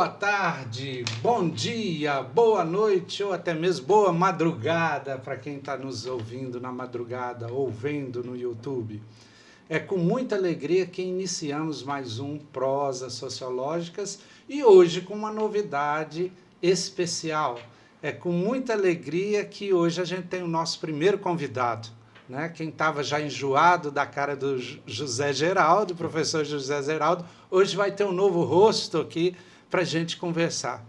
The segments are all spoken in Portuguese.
boa tarde, bom dia, boa noite ou até mesmo boa madrugada para quem está nos ouvindo na madrugada ou vendo no YouTube. É com muita alegria que iniciamos mais um Prosas Sociológicas e hoje com uma novidade especial. É com muita alegria que hoje a gente tem o nosso primeiro convidado. Né? Quem estava já enjoado da cara do José Geraldo, professor José Geraldo, hoje vai ter um novo rosto aqui para a gente conversar.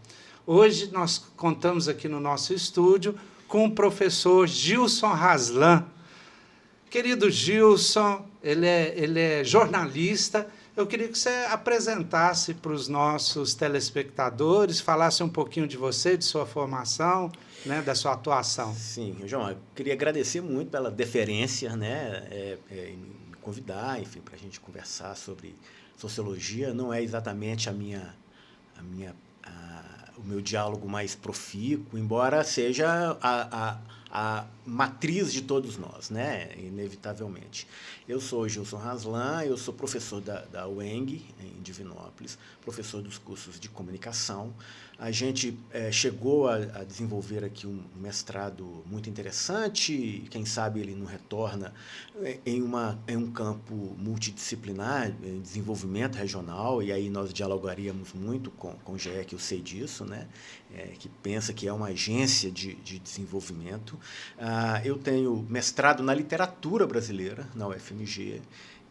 Hoje nós contamos aqui no nosso estúdio com o professor Gilson Raslan. Querido Gilson, ele é jornalista. Eu queria que você apresentasse para os nossos telespectadores, falasse um pouquinho de você, de sua formação, né, da sua atuação. Sim, João, eu queria agradecer muito pela deferência, né, em me convidar, enfim, para a gente conversar sobre sociologia. Não é exatamente o meu diálogo mais profícuo, embora seja a matriz de todos nós, né? Inevitavelmente. Eu sou Gilson Raslan, eu sou professor da UENG, em Divinópolis, professor dos cursos de comunicação. A gente chegou a desenvolver aqui um mestrado muito interessante, quem sabe ele não retorna em um campo multidisciplinar, em desenvolvimento regional, e aí nós dialogaríamos muito com o GE, que eu sei disso, né? Que pensa que é uma agência de desenvolvimento. Eu tenho mestrado na literatura brasileira, na UFMG,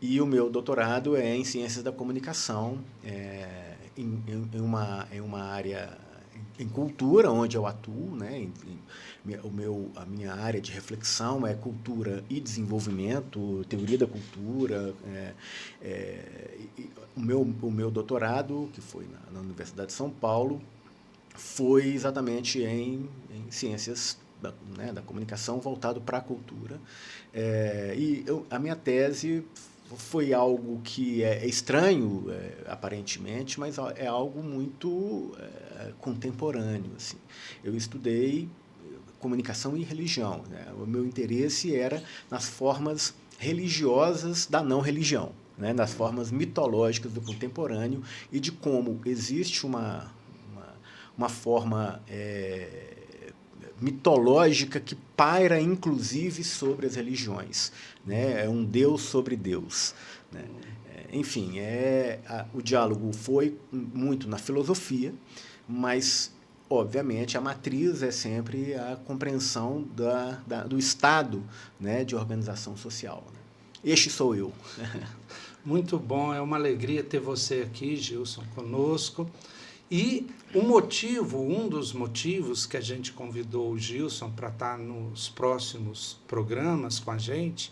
e o meu doutorado é em ciências da comunicação, em uma área em cultura, onde eu atuo, né? A minha área de reflexão é cultura e desenvolvimento, teoria da cultura. O meu doutorado, que foi na Universidade de São Paulo, foi exatamente em ciências da comunicação voltado para a cultura. A minha tese foi algo que é estranho, aparentemente, mas é algo muito contemporâneo. Assim. Eu estudei comunicação e religião. Né? O meu interesse era nas formas religiosas da não-religião, né? Nas formas mitológicas do contemporâneo e de como existe uma forma mitológica que paira, inclusive, sobre as religiões. Né? É um Deus sobre Deus. Né? Enfim, o diálogo foi muito na filosofia, mas, obviamente, a matriz é sempre a compreensão do estado, né, de organização social. Né? Este sou eu. Muito bom, é uma alegria ter você aqui, Gilson, conosco. E um dos motivos que a gente convidou o Gilson para estar nos próximos programas com a gente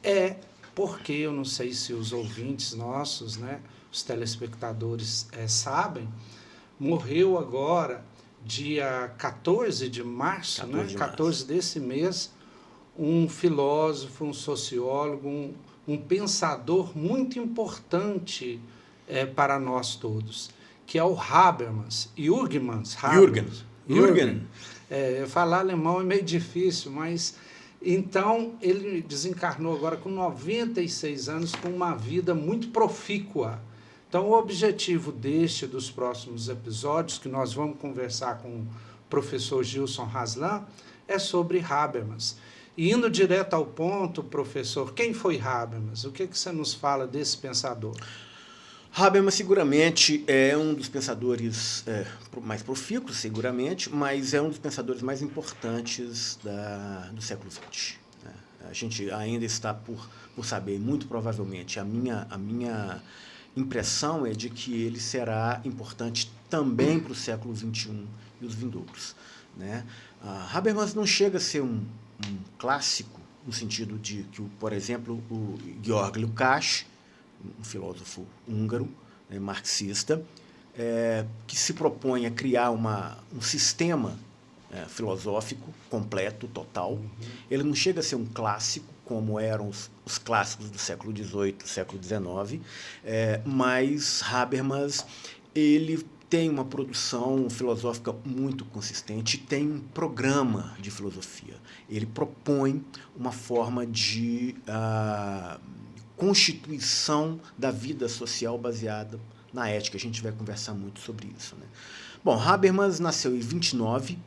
é porque, eu não sei se os ouvintes nossos, né, os telespectadores sabem, morreu agora, dia 14 de março, 14 desse mês, um filósofo, um sociólogo, um pensador muito importante para nós todos, que é o Habermas, Jürgen. Falar alemão é meio difícil, mas... Então, ele desencarnou agora com 96 anos, com uma vida muito profícua. Então, o objetivo dos próximos episódios, que nós vamos conversar com o professor Gilson Raslan, é sobre Habermas. E indo direto ao ponto, professor, quem foi Habermas? O que você nos fala desse pensador? Habermas seguramente é um dos pensadores mais profícuos, seguramente, mas é um dos pensadores mais importantes do século XX. Né? A gente ainda está por saber, muito provavelmente, a minha impressão é de que ele será importante também para o século XXI e os vindouros. Né? Habermas não chega a ser um clássico, no sentido de que, por exemplo, o Georg Lukács, um filósofo húngaro, marxista, que se propõe a criar um sistema filosófico completo, total. Ele não chega a ser um clássico, como eram os clássicos do século XVIII, século XIX, mas Habermas ele tem uma produção filosófica muito consistente, tem um programa de filosofia. Ele propõe uma forma de constituição da vida social baseada na ética. A gente vai conversar muito sobre isso, né? Bom, Habermas nasceu em 29,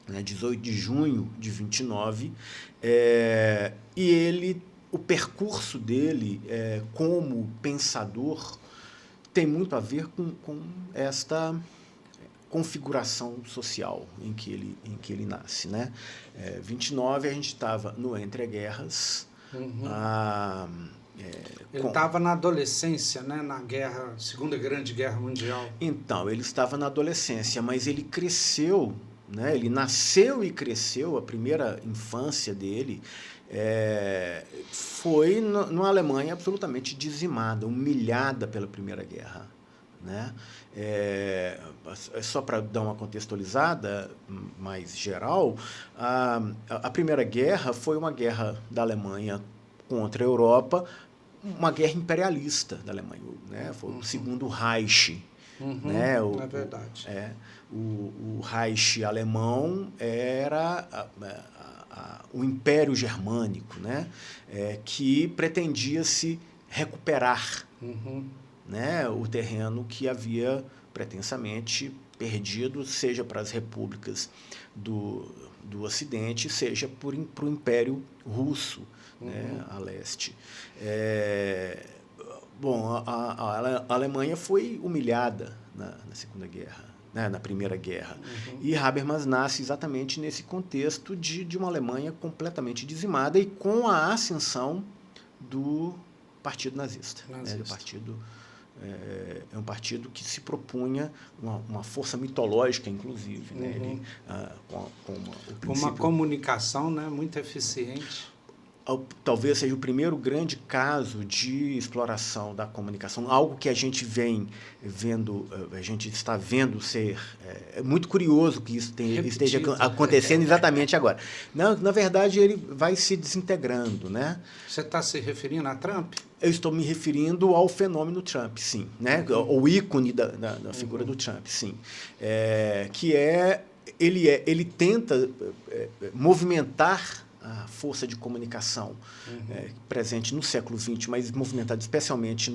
né, 18 de junho de 29, e o percurso dele como pensador tem muito a ver com esta configuração social em que ele nasce, né? 29, a gente estava no entreguerras. Ele estava na adolescência, né? Na Segunda Grande Guerra Mundial. Então, ele estava na adolescência, mas ele cresceu, né? Ele nasceu e cresceu, a primeira infância dele foi numa Alemanha absolutamente dizimada, humilhada pela Primeira Guerra, né? Só para dar uma contextualizada mais geral, a Primeira Guerra foi uma guerra da Alemanha contra a Europa, uma guerra imperialista da Alemanha, né? Foi o segundo Reich. Né? É verdade. O Reich alemão era o Império Germânico, né? Que pretendia se recuperar, né? O terreno que havia pretensamente perdido, seja para as repúblicas do Ocidente, seja para o Império Russo, né? A leste. Bom, a Alemanha foi humilhada na Segunda Guerra, né? Na Primeira Guerra. E Habermas nasce exatamente nesse contexto de uma Alemanha completamente dizimada e com a ascensão do Partido Nazista. Né? É um partido que se propunha uma força mitológica, inclusive. Né? Ele, com uma comunicação, né, muito eficiente. Talvez seja o primeiro grande caso de exploração da comunicação, algo que a gente está vendo ser... É muito curioso que isso esteja acontecendo exatamente agora. Na verdade, ele vai se desintegrando, né? Você está se referindo a Trump? Eu estou me referindo ao fenômeno Trump, sim, né? O ícone da figura do Trump, sim. Ele tenta movimentar a força de comunicação presente no século XX, mas movimentada especialmente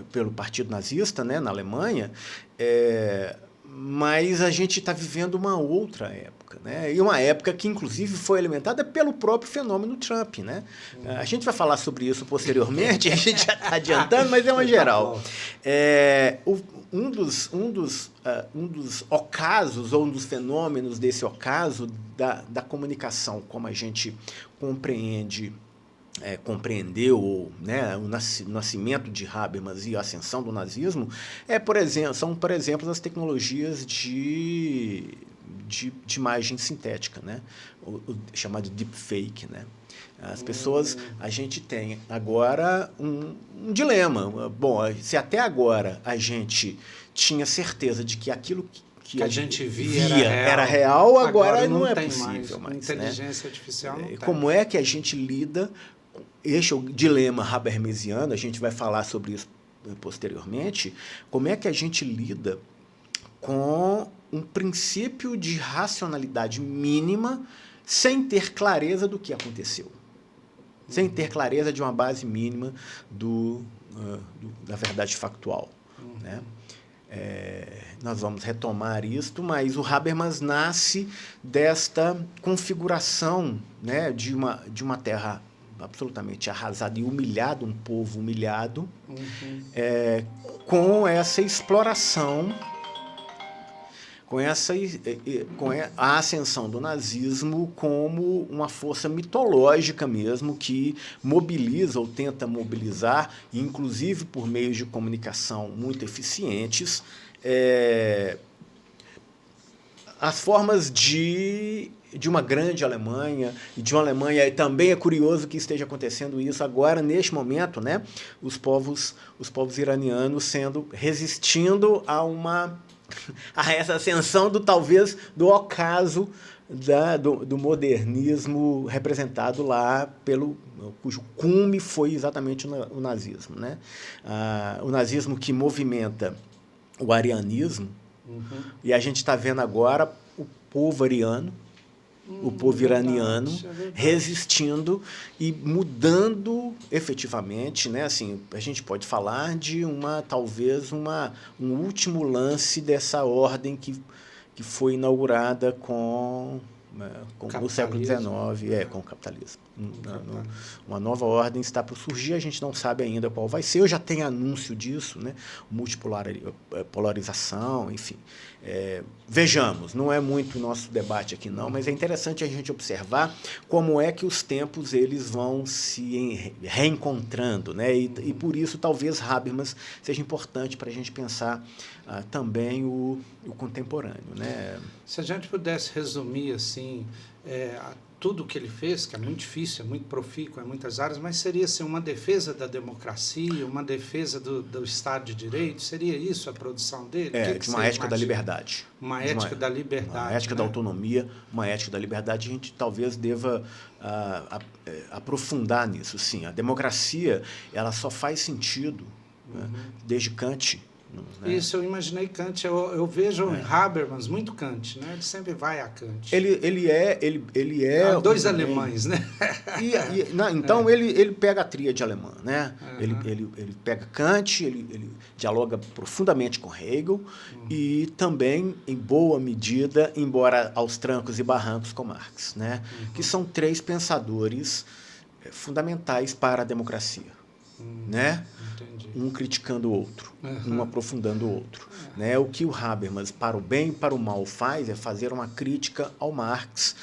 pelo Partido Nazista, né, na Alemanha, mas a gente está vivendo uma outra época, né, e uma época que, inclusive, foi alimentada pelo próprio fenômeno Trump. Né? A gente vai falar sobre isso posteriormente, a gente já está adiantando, mas é uma geral. Um dos ocasos, ou um dos fenômenos desse ocaso da comunicação, como a gente compreendeu, né, o nascimento de Habermas e a ascensão do nazismo, são, por exemplo, as tecnologias de imagem sintética, né, o chamado deepfake, né? As pessoas, a gente tem agora um dilema. Bom, se até agora a gente tinha certeza de que aquilo que a gente via era real, agora não é tem possível mais. Inteligência artificial não tem. Como é que a gente lida? Este é o dilema habermasiano, a gente vai falar sobre isso posteriormente. Como é que a gente lida com um princípio de racionalidade mínima sem ter clareza do que aconteceu? Sem ter clareza de uma base mínima da verdade factual. Né? Nós vamos retomar isto, mas o Habermas nasce desta configuração, né, de uma terra absolutamente arrasada e humilhada, um povo humilhado, com essa exploração, com a ascensão do nazismo como uma força mitológica mesmo, que mobiliza ou tenta mobilizar, inclusive por meios de comunicação muito eficientes, as formas de uma grande Alemanha, e de uma Alemanha, e também é curioso que esteja acontecendo isso agora, neste momento, né? Os povos iranianos resistindo a essa ascensão talvez do ocaso do modernismo representado lá, cujo cume foi exatamente o nazismo. Né? O nazismo que movimenta o arianismo, e a gente está vendo agora o povo ariano, o povo iraniano verdade. resistindo e mudando efetivamente, né? Assim, a gente pode falar de talvez um último lance dessa ordem que foi inaugurada no século XIX, com o capitalismo. Uma nova ordem está para surgir, a gente não sabe ainda qual vai ser. Eu já tenho anúncio disso, né? Multipolarização, enfim. Vejamos, não é muito o nosso debate aqui não, mas é interessante a gente observar como é que os tempos eles vão se reencontrando, né? E por isso talvez Habermas seja importante para a gente pensar também o contemporâneo, né? Se a gente pudesse resumir assim, tudo o que ele fez, que é muito difícil, é muito profícuo em muitas áreas, mas seria assim, uma defesa da democracia, uma defesa do Estado de Direito, seria isso a produção dele? De uma ética da liberdade. Uma ética da liberdade. Uma ética da autonomia, uma ética da liberdade, a gente talvez deva aprofundar nisso, sim. A democracia, ela só faz sentido, né, desde Kant. Né? Isso, eu imaginei Kant, eu vejo Habermas muito Kant, né? Ele sempre vai a Kant. Ele é dois alemães, né? Então ele pega a tríade alemã, né? Ele pega Kant, ele dialoga profundamente com Hegel e também, em boa medida, embora aos trancos e barrancos, com Marx, né? Que são três pensadores fundamentais para a democracia, né? Entendi. Um criticando o outro, um aprofundando o outro. Né? O que o Habermas, para o bem e para o mal, faz é fazer uma crítica ao Marx,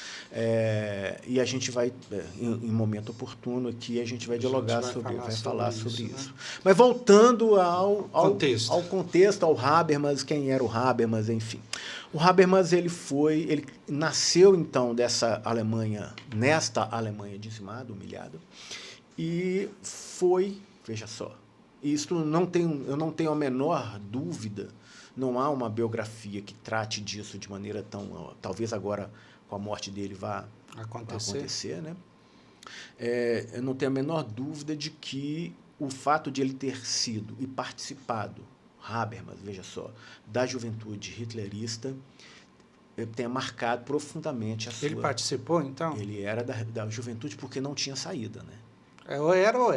e a gente vai, em momento oportuno aqui, a gente vai dialogar falar sobre isso. Né? Mas voltando ao contexto, ao Habermas, quem era o Habermas, enfim. O Habermas ele nasceu, então, nesta Alemanha dizimada, humilhada, e foi, veja só, eu não tenho a menor dúvida, não há uma biografia que trate disso de maneira tão... Talvez agora, com a morte dele, vá acontecer, né? Eu não tenho a menor dúvida de que o fato de ele ter sido e participado, Habermas, veja só, da juventude hitlerista, tenha marcado profundamente a sua... Ele participou, então? Ele era da juventude porque não tinha saída, né? Ou era. Ou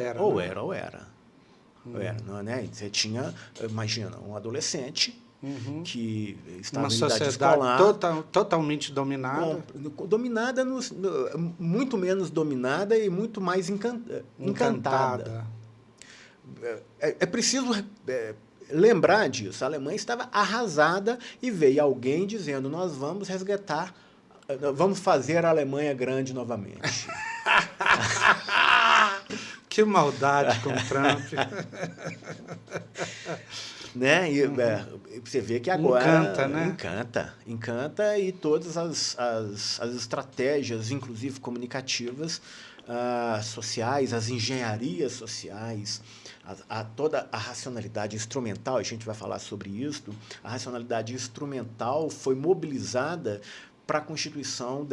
era. Né? Você tinha, imagina, um adolescente que estava uma em idade escolar. Sociedade totalmente dominada. Dominada, muito menos dominada e muito mais encantada. É preciso lembrar disso. A Alemanha estava arrasada e veio alguém dizendo: nós vamos resgatar, vamos fazer a Alemanha grande novamente. Que maldade com o Trump. Né? E você vê que agora... Encanta, né? Encanta, e todas as estratégias, inclusive comunicativas, sociais, as engenharias sociais, toda a racionalidade instrumental, a gente vai falar sobre isso, a racionalidade instrumental foi mobilizada para a constituição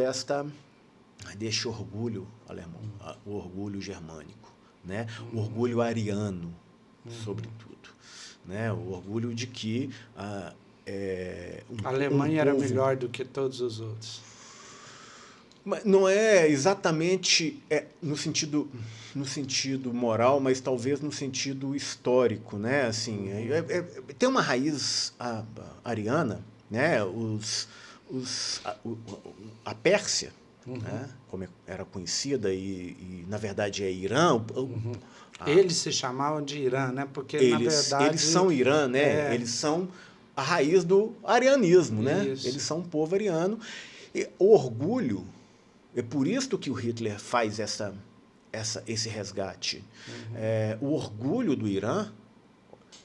deste orgulho alemão, o orgulho germânico. Né? O orgulho ariano, sobretudo. Né? O orgulho de que a Alemanha era melhor do que todos os outros. Mas não é exatamente no sentido moral, mas talvez no sentido histórico. Né? Assim, tem uma raiz ariana, né? A Pérsia, né? Como era conhecida, e na verdade é Irã. Eles se chamavam de Irã, né? Porque na verdade eles são Irã, né? Eles são a raiz do arianismo, né? Eles são um povo ariano. E o orgulho, é por isso que o Hitler faz esse resgate. O orgulho do Irã,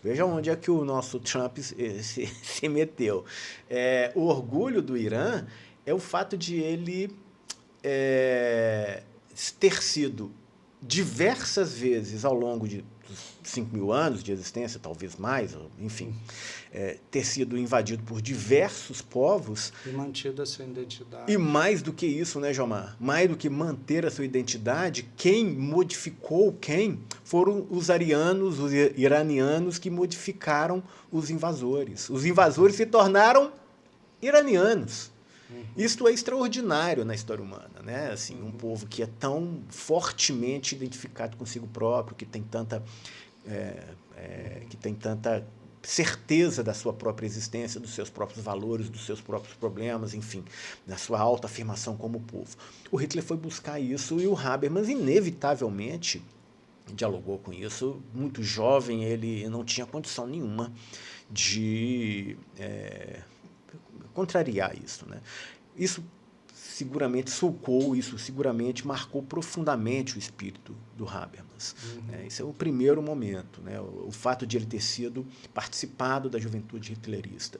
veja onde é que o nosso Trump se meteu. O orgulho do Irã é o fato de ele ter sido diversas vezes ao longo de 5.000 anos de existência, talvez mais, enfim, ter sido invadido por diversos povos. E mantido a sua identidade. E mais do que isso, né, Jomar? Mais do que manter a sua identidade, quem modificou foram os arianos, os iranianos, que modificaram os invasores. Os invasores se tornaram iranianos. Isto é extraordinário na história humana, né? Assim, um povo que é tão fortemente identificado consigo próprio, que tem tanta certeza da sua própria existência, dos seus próprios valores, dos seus próprios problemas, enfim, da sua autoafirmação como povo. O Hitler foi buscar isso e o Habermas, inevitavelmente, dialogou com isso. Muito jovem, ele não tinha condição nenhuma de contrariar isso, né? Isso seguramente sulcou, isso seguramente marcou profundamente o espírito do Habermas. Esse é o primeiro momento, né? O fato de ele ter sido participado da juventude hitlerista.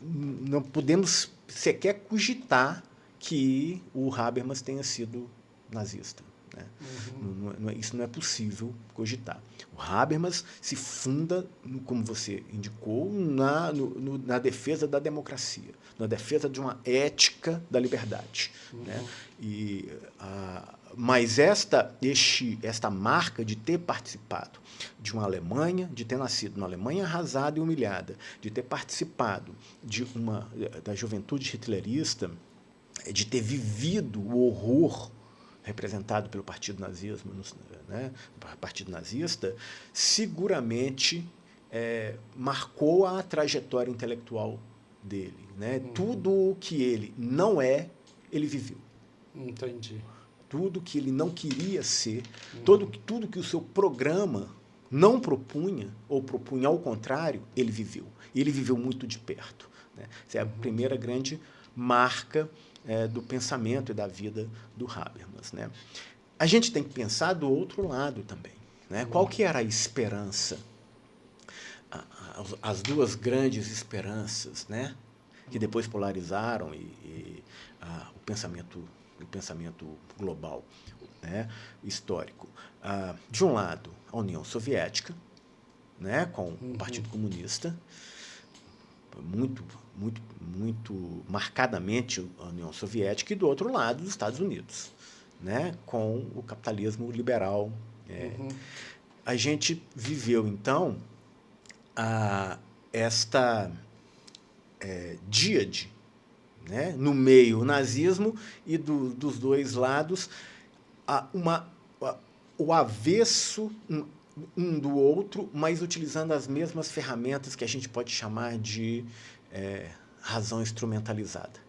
Não podemos sequer cogitar que o Habermas tenha sido nazista. Isso não é possível cogitar. O Habermas se funda, como você indicou, na defesa da democracia, na defesa de uma ética da liberdade. Né? Mas esta marca de ter participado de uma Alemanha, de ter nascido numa Alemanha arrasada e humilhada, de ter participado da juventude hitlerista, de ter vivido o horror representado pelo Partido Nazismo, né, Partido Nazista, seguramente marcou a trajetória intelectual dele. Né? Tudo o que ele não é, ele viveu. Entendi. Tudo que ele não queria ser, tudo que o seu programa não propunha, ou propunha ao contrário, ele viveu. E ele viveu muito de perto. Né? Essa é a primeira grande marca do pensamento e da vida do Habermas. Né? A gente tem que pensar do outro lado também. Né? Qual que era a esperança? As duas grandes esperanças, né? Que depois polarizaram o pensamento global, né? Histórico. De um lado, a União Soviética, né? Com o Partido Comunista, muito marcadamente a União Soviética, e do outro lado, os Estados Unidos, né? Com o capitalismo liberal. A gente viveu, então, esta díade, né? No meio o nazismo e dos dois lados o avesso um do outro, mas utilizando as mesmas ferramentas que a gente pode chamar de razão instrumentalizada.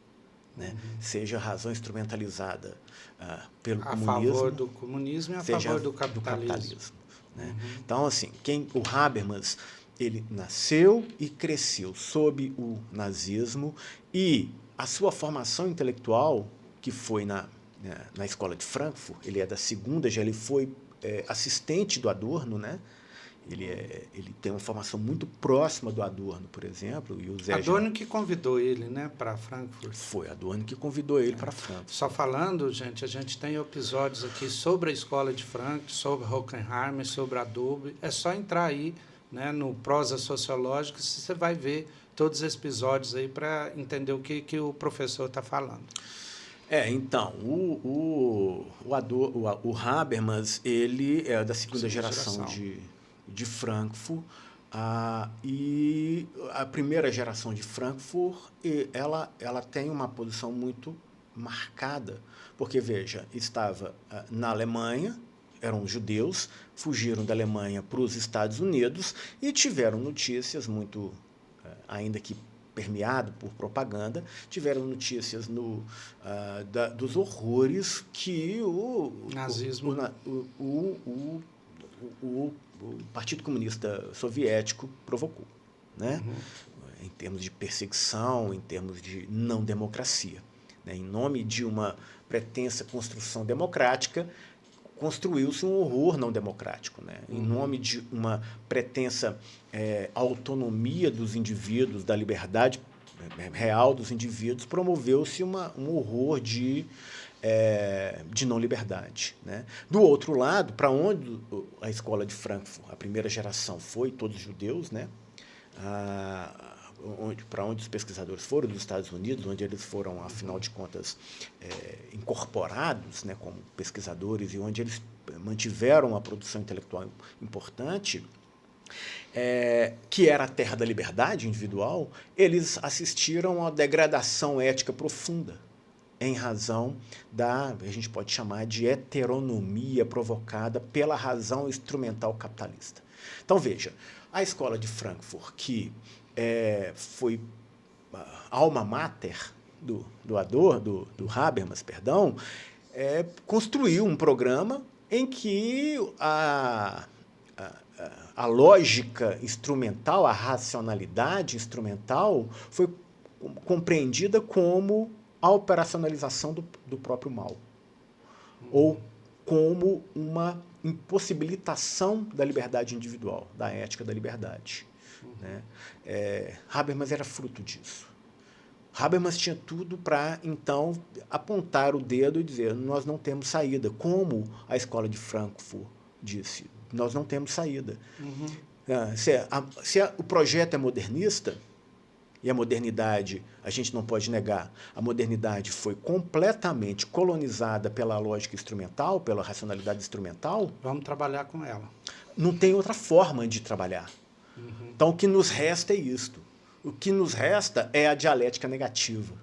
Né? Seja a razão instrumentalizada pelo comunismo. A favor do comunismo e a favor do capitalismo. Né? Então, assim, o Habermas, ele nasceu e cresceu sob o nazismo, e a sua formação intelectual, que foi na escola de Frankfurt, ele é da segunda, já ele foi assistente do Adorno, né? Ele tem uma formação muito próxima do Adorno, por exemplo. E o Zé Adorno que convidou ele, né, para Frankfurt. Foi Adorno que convidou ele para Frankfurt. Só falando, gente, a gente tem episódios aqui sobre a escola de Frankfurt, sobre Horkheimer, sobre Adorno. É só entrar aí, né, no Prosa Sociológica, você vai ver todos os episódios aí para entender o que o professor está falando. Então, o Habermas, ele é da segunda geração de Frankfurt, e a primeira geração de Frankfurt, ela tem uma posição muito marcada, porque, veja, estava na Alemanha, eram judeus, fugiram da Alemanha para os Estados Unidos e tiveram notícias muito, ainda que permeado por propaganda, tiveram notícias dos horrores que o nazismo, o Partido Comunista Soviético provocou, né? Em termos de perseguição, em termos de não democracia. Né? Em nome de uma pretensa construção democrática, construiu-se um horror não democrático. Né? Em nome de uma pretensa autonomia dos indivíduos, da liberdade real dos indivíduos, promoveu-se um horror de não liberdade. Né? Do outro lado, para onde a escola de Frankfurt, a primeira geração, foi, todos judeus, né? Para onde os pesquisadores foram, dos Estados Unidos, onde eles foram, afinal de contas, incorporados, né, como pesquisadores, e onde eles mantiveram uma produção intelectual importante, que era a terra da liberdade individual, eles assistiram a degradação ética profunda, em razão a gente pode chamar de heteronomia provocada pela razão instrumental capitalista. Então, veja, a escola de Frankfurt, que foi a alma mater do Habermas, construiu um programa em que a lógica instrumental, a racionalidade instrumental foi compreendida como a operacionalização do próprio mal, ou como uma impossibilitação da liberdade individual, da ética da liberdade. Né? Habermas era fruto disso. Habermas tinha tudo para, então, apontar o dedo e dizer: nós não temos saída. Como a escola de Frankfurt disse, nós não temos saída. Se o projeto é modernista, e a modernidade, a gente não pode negar, a modernidade foi completamente colonizada pela lógica instrumental, pela racionalidade instrumental. Vamos trabalhar com ela. Não tem outra forma de trabalhar. Então, o que nos resta é isto. O que nos resta é a dialética negativa.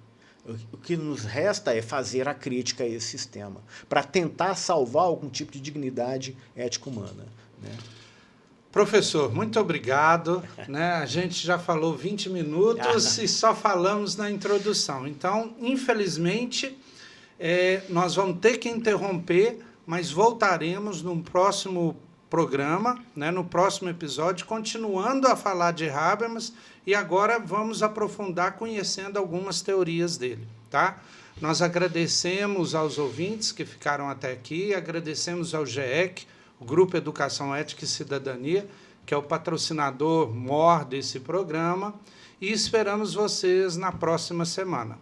O que nos resta é fazer a crítica a esse sistema, para tentar salvar algum tipo de dignidade ética humana. Né? Professor, muito obrigado. Né? A gente já falou 20 minutos e só falamos na introdução. Então, infelizmente, nós vamos ter que interromper, mas voltaremos no próximo programa, né, no próximo episódio, continuando a falar de Habermas, e agora vamos aprofundar conhecendo algumas teorias dele. Tá? Nós agradecemos aos ouvintes que ficaram até aqui, agradecemos ao GEC, o Grupo Educação Ética e Cidadania, que é o patrocinador maior desse programa, e esperamos vocês na próxima semana.